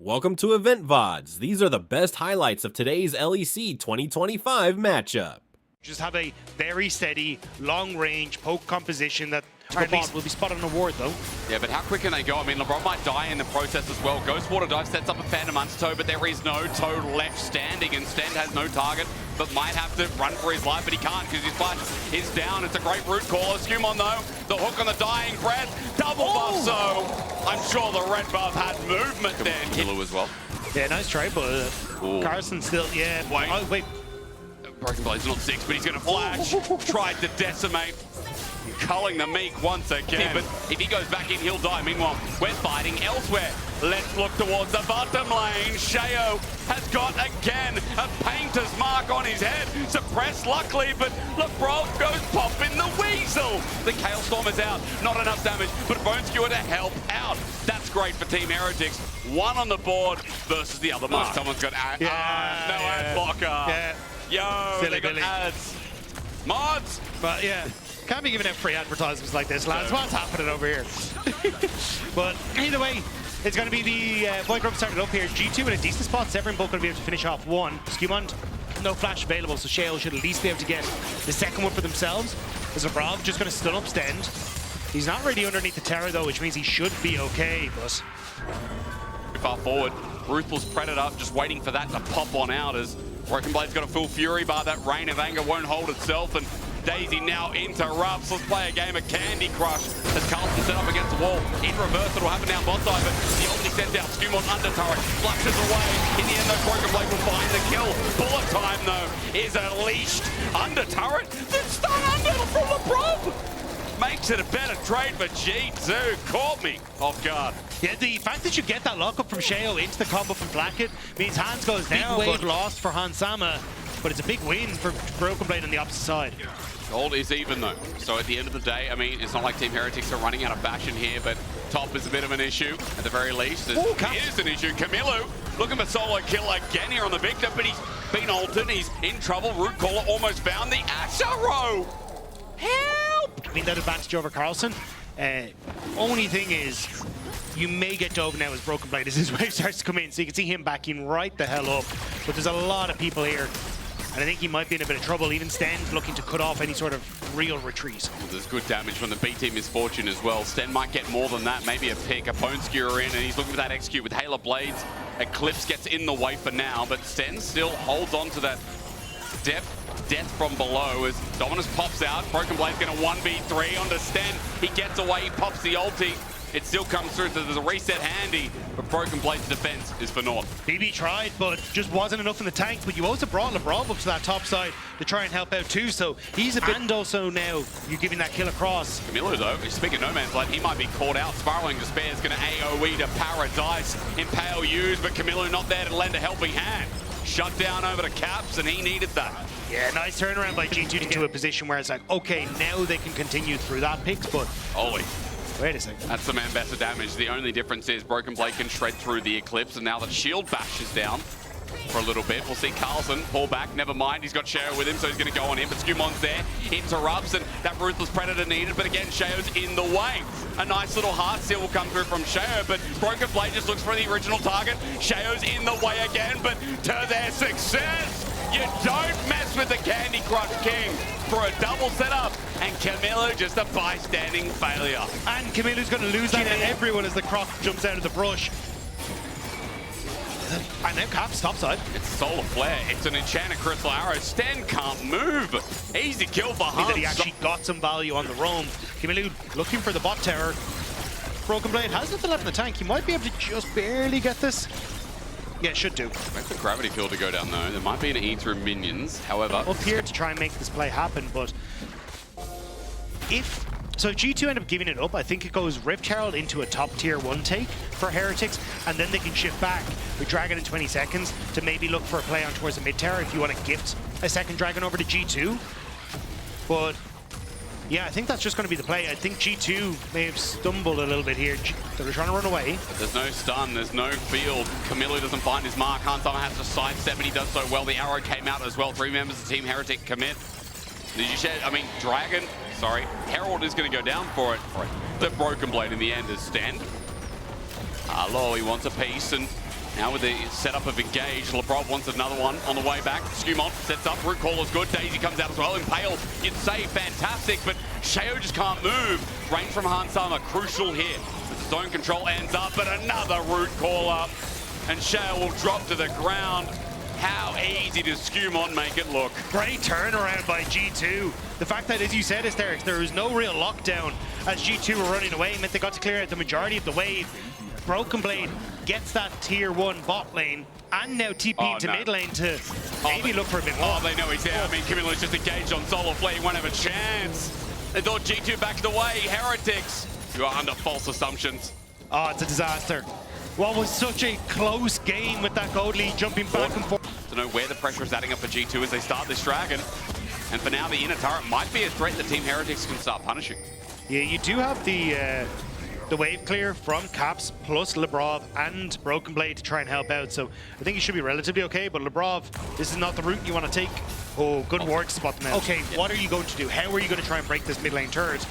Welcome to Loleventvods. These are the best highlights of today's LEC 2025 matchup. Just have a very steady, long-range poke composition that Heretics will be spotted on a ward, though. Yeah, but how quick can they go? I mean, LeBron might die in the process as well. Ghost Water Dive sets up a Phantom Undertow, but there is no Toad left standing, and Stend has no target, but might have to run for his life, but he can't because his flash is down. It's a great root caller. Skewmon, though, the hook on the dying breath. Double buff, so I'm sure the red buff had movement there. Kilo as well. Yeah, nice try, but Carson still, yeah. Wait. Oh, wait. Broken Blade's not 6, but he's going to flash. Tried to decimate. Culling the Meek once again, but if he goes back in, he'll die. Meanwhile, we're fighting elsewhere. Let's look towards the bottom lane. Shayo has got, again, a painter's mark on his head. Suppressed, luckily, but LeBron goes popping the weasel. The Chaos Storm is out. Not enough damage, but Bone Skewer to help out. That's great for Team Heretics. One on the board versus the other mark. Someone's got no ad blocker. Yeah. Yo, Silly they got Billy. ads. Mods! But yeah, can't be giving out free advertisements like this, lads. What's happening over here? But either way, it's going to be the point group started up here. G2 in a decent spot. Severin both going to be able to finish off one. Skewmon, no flash available, so Shale should at least be able to get the second one for themselves. As Zabrov just going to stun up Stend. He's not really underneath the tower though, which means he should be okay, but Far forward, Ruthless Predator just waiting for that to pop on out as Broken Blade's got a full fury bar. That Rain of Anger won't hold itself, and Daisy now interrupts. Let's play a game of Candy Crush as Carlton set up against the wall. In reverse, it'll happen now bot side, but the ulti sends out. Skewmon under turret, flushes away. In the end, though, Broken Blade will find the kill. Bullet time, though, is unleashed. Under turret, the stun under from LeBron. Makes it a better trade for G2. Caught me off guard. yeah, the fact that you get that lockup from Shale into the combo from Blackett means Hans goes down, but lost for Hansama. But it's a big win for Broken Blade on the opposite side. Gold is even though, so at the end of the day, I mean, it's not like Team Heretics are running out of fashion here, but top is a bit of an issue, at the very least. It is an issue. Camilo looking for solo kill again here on the Victor, but he's been altered, he's in trouble. Root Caller almost found the Asharo. Help! I mean, that advantage over Carlson. Only thing is, you may get dove now as Broken Blade as his wave starts to come in, so you can see him backing right the hell up. But there's a lot of people here, and I think he might be in a bit of trouble. Even Stend looking to cut off any sort of real retreat. Well, there's good damage from the B team Misfortune as well. Sten might get more than that, maybe a pick, a Bone Skewer in, and he's looking for that execute with Halo Blades. Eclipse gets in the way for now, but Sten still holds on to that death from below as Dominus pops out. Broken Blade's going to 1v3 onto Sten. He gets away, he pops the ulti. It still comes through, so there's a reset handy, but Broken Blade's defense is for naught. BB tried, but just wasn't enough in the tank. But you also brought LeBron up to that top side to try and help out too, so he's a bit... And also now, you're giving that kill across. Camilo, though, speaking of No Man's Land, he might be caught out. Spiraling Despair is going to AoE to Paradise. Impale used, but Camilo not there to lend a helping hand. Shut down over to Caps, and he needed that. Yeah, nice turnaround by G2 to get to a position where it's like, okay, now they can continue through that picks, but... Holy. Wait a second. That's some Ambassador damage. The only difference is Broken Blade can shred through the Eclipse, and now that shield bashes down for a little bit. We'll see Carlson pull back. Never mind, he's got Shayo with him, so he's going to go on in. But Skewmon's there, interrupts, and that Ruthless Predator needed. But again, Shayo's in the way. A nice little heart seal will come through from Shayo, but Broken Blade just looks for the original target. Shayo's in the way again, but to their success, you don't mess with the Candy Crush King for a double setup, and Camilo just a bystanding failure. And Camilo's going to lose that and everyone as the Croc jumps out of the brush. And now Caps topside. It's Solar Flare, it's an Enchanted Crystal Arrow. Sten can't move. Easy kill for Hans. That he actually got some value on the roam. Camilo looking for the bot tower. Broken Blade has nothing left in the tank. He might be able to just barely get this. Yeah, it should do. Wait for Gravity Field to go down though. There might be an E through minions, however. Up here to try and make this play happen, but if G2 end up giving it up, I think it goes Rift Herald into a top tier 1 take for Heretics, and then they can shift back with Dragon in 20 seconds to maybe look for a play on towards the mid tower if you want to gift a second Dragon over to G2. But yeah, I think that's just going to be the play. I think G2 may have stumbled a little bit here. They're trying to run away. But there's no stun, there's no field. Camilo doesn't find his mark. Hansama has to sidestep, and he does so well. The arrow came out as well. 3 members of Team Heretic commit. Did you share? I mean, Herald is going to go down for it. The Broken Blade in the end is Stand. Hello, he wants a piece, and Now with the setup of engage, Lebrov wants another one on the way back. Skewmon sets up, root call is good. Daisy comes out as well. Impale, you'd say fantastic, but Sheo just can't move. Range from Hansama, crucial here. With the zone control ends up, but another root call up. And Sheo will drop to the ground. How easy does Skewmon make it look? Great turnaround by G2. The fact that, as you said, Asterix, there was no real lockdown as G2 were running away, meant they got to clear out the majority of the wave. Broken Blade gets that tier 1 bot lane and now TP to mid lane to maybe look for a bit more. Oh, they know he's there. I mean, Camilo's just engaged on Solar Flare. He won't have a chance. They thought G2 backed away. Heretics, you are under false assumptions. Oh, it's a disaster. What was such a close game with that gold lead jumping back and forth. To know where the pressure is adding up for G2 as they start this dragon. And for now, the inner turret might be a threat that Team Heretics can start punishing. Yeah, you do have the wave clear from Caps plus Lebrov and Broken Blade to try and help out. So I think you should be relatively okay, but Lebrov, this is not the route you want to take. Oh, good ward to spot them out. Okay, what are you going to do? How are you going to try and break this mid lane turret?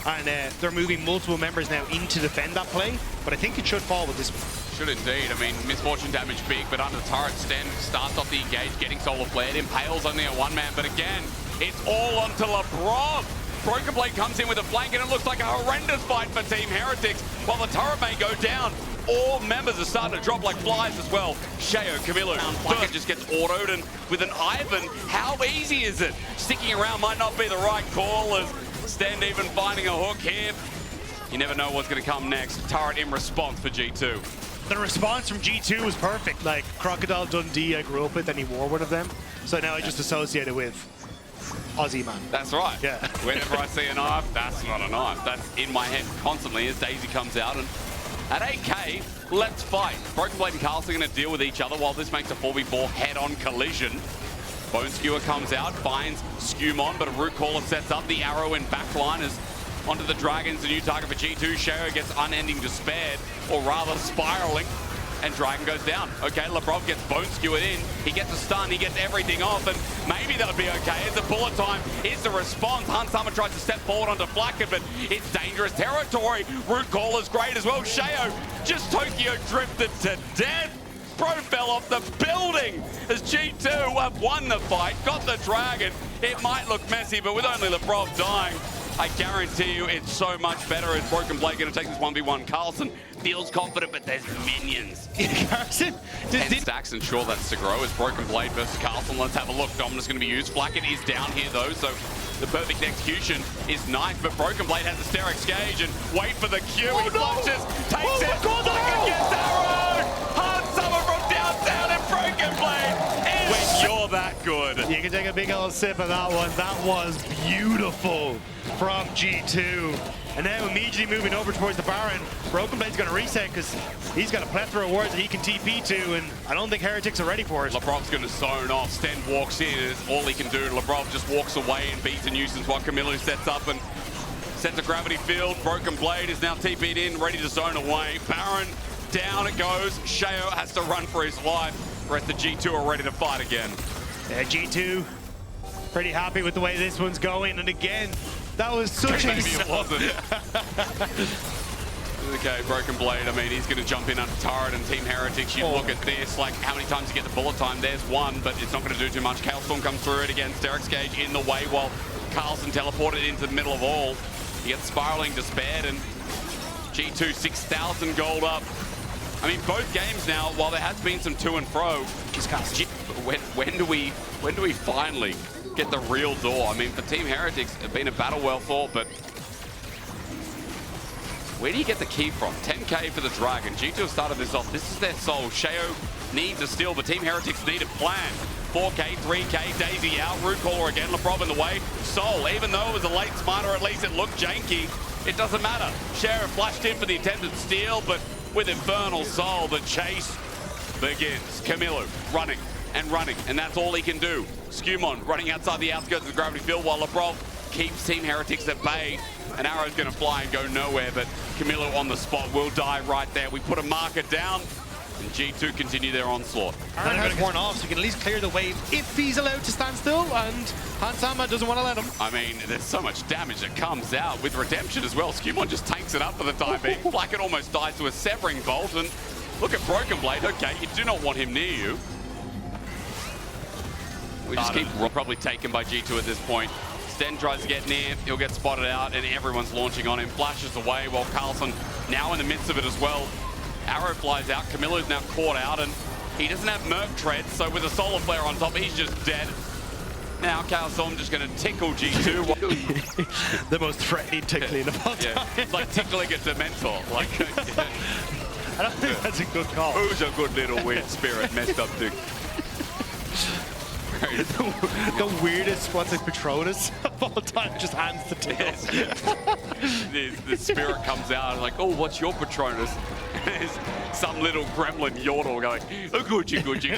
And they're moving multiple members now in to defend that play, but I think it should fall with this one. Should indeed. I mean, misfortune damage big, but under the turret, Sten starts off the engage, getting Solar Flared. Impale's only a one-man, but again, it's all onto Lebrov. Broken Blade comes in with a flank, and it looks like a horrendous fight for Team Heretics. While the turret may go down, all members are starting to drop like flies as well. Sheo, Camilo, Bucket just gets autoed, and with an Ivan, how easy is it? Sticking around might not be the right call, as Sten even finding a hook here. You never know what's going to come next. Turret in response for G2. The response from G2 was perfect. Like Crocodile Dundee I grew up with, and he wore one of them. So now I just associate it with Aussie man. That's right. Yeah. Whenever I see a knife, that's not a knife. That's in my head constantly as Daisy comes out. And at 8K, let's fight. Broken Blade and Carlson are going to deal with each other while this makes a 4v4 head-on collision. Bone Skewer comes out, finds Skewmon, but a root caller sets up. The arrow in backline is onto the Dragons. The new target for G2. Sheo gets unending despaired, or rather spiraling, and Dragon goes down. Okay, Lebrov gets Bone Skewered in. He gets a stun, he gets everything off, and maybe that'll be okay. It's a bullet time. It's the response. Hansama tries to step forward onto Flacken, but it's dangerous territory. Root caller's great as well. Sheo just Tokyo drifted to death. Pro fell off the building as G2 have won the fight, got the Dragon. It might look messy, but with only Lebrov dying, I guarantee you it's so much better. As Broken Blade going to take this 1v1. Carlson feels confident, but there's minions. Carlson, 10 stacks, and sure that's to grow as Broken Blade versus Carlson. Let's have a look. Dominus going to be used. Flacken is down here though, so the perfect execution is nice, but Broken Blade has a Asterix gauge and wait for the Q. He flushes, takes it. Flacken gets arrowed. Hard summer from downtown and Broken Blade is when you're that good. You can take a big old sip of that one. That was beautiful from G2. And now immediately moving over towards the Baron. Broken Blade's going to reset because he's got a plethora of wards that he can TP to, and I don't think Heretics are ready for it. Lebrov's going to zone off. Sten walks in, is all he can do. Lebrov just walks away and beats a nuisance while Camilo sets up and sets a gravity field. Broken Blade is now TP'd in, ready to zone away. Baron, down it goes. Sheo has to run for his life. The rest of G2 are ready to fight again. Yeah, G2 pretty happy with the way this one's going, and again, that was such a... Maybe it wasn't. Okay, Broken Blade, I mean, he's going to jump in under turret, and Team Heretics, you look at this, like how many times you get the bullet time, there's one, but it's not going to do too much. Chaostorm comes through it again, Asterix Gauge in the way while Carlson teleported into the middle of all. He gets spiraling, despaired, and G2 6,000 gold up. I mean, both games now, while there has been some to and fro, when do we finally get the real door? I mean, for Team Heretics, it's been a battle well fought, but where do you get the key from? 10K for the Dragon. G2 started this off. This is their soul. Sheo needs a steal, but Team Heretics need a plan. 4K, 3K, Daisy out. Root caller again. Lebrov in the way. Soul, even though it was a late smite, or at least it looked janky, it doesn't matter. Sheo flashed in for the attempted steal, but with Infernal Soul, the chase begins. Camilo running, and that's all he can do. Skewmon running outside the outskirts of the gravity field while Lebrov keeps Team Heretics at bay. An arrow's going to fly and go nowhere, but Camilo on the spot will die right there. We put a marker down, and G2 continue their onslaught. Aaron has worn off, so he can at least clear the wave if he's allowed to stand still, and Hansama doesn't want to let him. I mean, there's so much damage that comes out with Redemption as well. Skewmon just tanks it up for the time being. Flacken almost dies to a Severing Bolt, and Look at Broken Blade. Okay, you do not want him near you. We just keep probably taken by G2 at this point. Sten tries to get near, he'll get spotted out, and everyone's launching on him. Flashes away while Carlson now in the midst of it as well. Arrow flies out, Camillo's now caught out, and he doesn't have Merc Treads, so with a Solar Flare on top, he's just dead. Now Chaos Storm just going to tickle G2. The most threatening tickling of all time. Yeah, it's like tickling a Dementor. Like, I don't think that's a good call. who's a good little weird spirit messed up dick? The weirdest what's it, Patronus of all time, just hands the tickle. Yes. the spirit comes out and like, oh, what's your Patronus? There's some little gremlin yodel going, oh, Gucci, Gucci,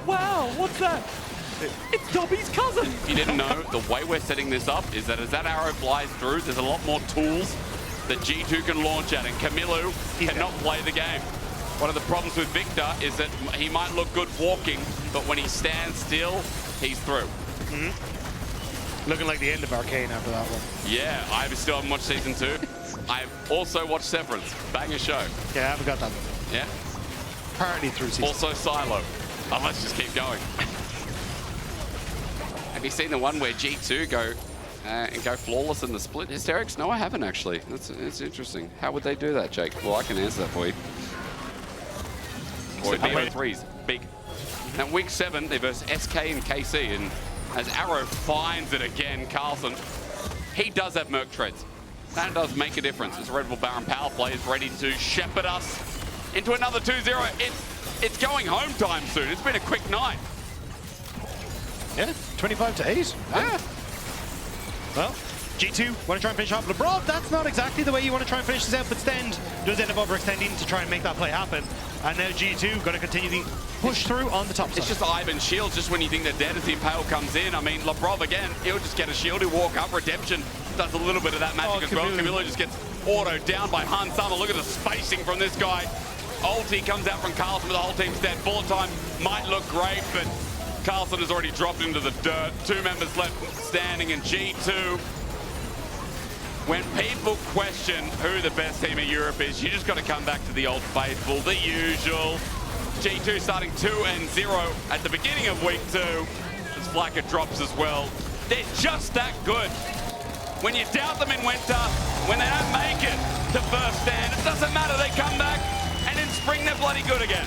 wow, what's that? It's Dobby's cousin. If you didn't know, the way we're setting this up is that as that arrow flies through, there's a lot more tools that G2 can launch at, and Camillo cannot play the game. One of the problems with Victor is that he might look good walking, but when he stands still, he's through. Looking like the end of Arcane after that one. Yeah, I still haven't watched season 2. I've also watched Severance. Banger show. Yeah, I haven't got that. Yeah. Partly through season. Also Silo. Oh, let's just keep going. Have you seen the one where G2 go and go flawless in the split? Hysterics? No, I haven't actually. It's interesting. How would they do that, Jake? Well, I can answer that for you. So BO3's big. Now week 7, they verse SK and KC, and as Arrow finds it again, Carlson, he does have Merc Treads. That does make a difference. As Red Bull Baron power play is ready to shepherd us into another 2-0. It's going home time soon. It's been a quick night. Yeah, 25-8. Yeah. Well, G2 want to try and finish off LeBron. That's not exactly the way you want to try and finish this out, but Stend does end up overextending to try and make that play happen. And now G2 going to continue to push through on the top side. It's just Ivan's shield, just when you think they're dead as the Impale comes in. I mean, Lebrov again, he'll just get a shield, he'll walk up. Redemption does a little bit of that magic as well. Camillo just gets autoed down by Han Summer. Look at the spacing from this guy. Ulti comes out from Carlson with the whole team's dead. Bullet time might look great, but Carlson has already dropped into the dirt. 2 members left standing in G2. When people question who the best team in Europe is, you just got to come back to the old faithful, the usual. G2 starting 2-0 at the beginning of week 2. As Flacker drops as well. They're just that good. When you doubt them in winter, when they don't make it to first stand, it doesn't matter, they come back, and in spring they're bloody good again.